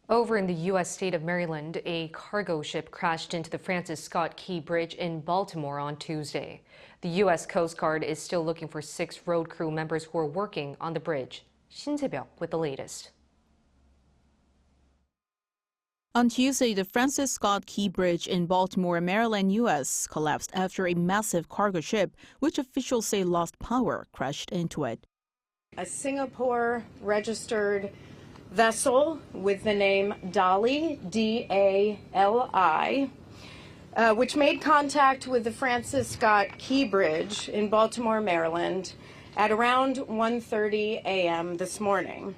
Over in the U.S. state of Maryland, a cargo ship crashed into the Francis Scott Key Bridge in Baltimore on Tuesday. The U.S. Coast Guard is still looking for 6 road crew members who are working on the bridge. Shin Se-byuck with the latest. On Tuesday, the Francis Scott Key Bridge in Baltimore, Maryland, U.S. collapsed after a massive cargo ship, which officials say lost power, crashed into it. A Singapore-registered vessel with the name Dali, D-A-L-I, which made contact with the Francis Scott Key Bridge in Baltimore, Maryland, at around 1:30 a.m. this morning.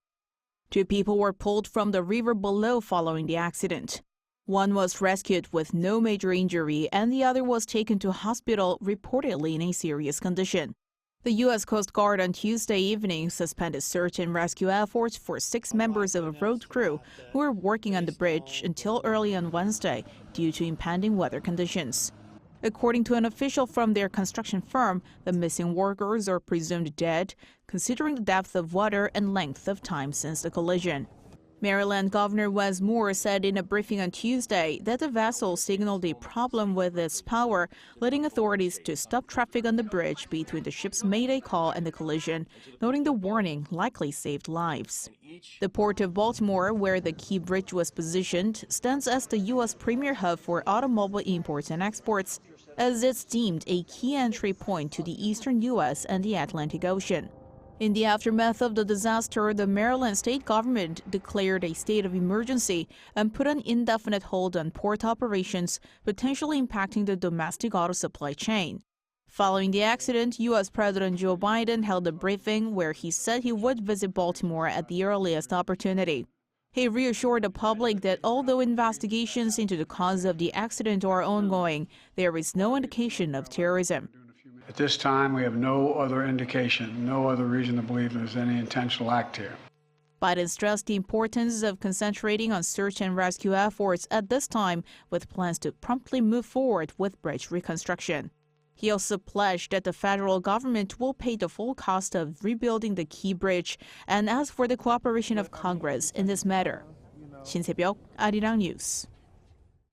2 people were pulled from the river below following the accident. One was rescued with no major injury, and the other was taken to hospital, reportedly in a serious condition. The U.S. Coast Guard on Tuesday evening suspended search and rescue efforts for 6 members of a road crew who were working on the bridge until early on Wednesday due to impending weather conditions. According to an official from their construction firm, the missing workers are presumed dead, considering the depth of water and length of time since the collision. Maryland Governor Wes Moore said in a briefing on Tuesday that the vessel signaled a problem with its power, leading authorities to stop traffic on the bridge between the ship's mayday call and the collision, noting the warning likely saved lives. The port of Baltimore, where the Key Bridge was positioned, stands as the U.S. premier hub for automobile imports and exports, as it's deemed a key entry point to the eastern U.S. and the Atlantic Ocean. In the aftermath of the disaster, the Maryland state government declared a state of emergency and put an indefinite hold on port operations, potentially impacting the domestic auto supply chain. Following the accident, U.S. President Joe Biden held a briefing where he said he would visit Baltimore at the earliest opportunity. He reassured the public that although investigations into the cause of the accident are ongoing, there is no indication of terrorism. At this time, we have no other indication, no other reason to believe there's any intentional act here. Biden stressed the importance of concentrating on search and rescue efforts at this time, with plans to promptly move forward with bridge reconstruction. He also pledged that the federal government will pay the full cost of rebuilding the Key Bridge and asked for the cooperation of Congress in this matter. Shin Se-byuck, Arirang News.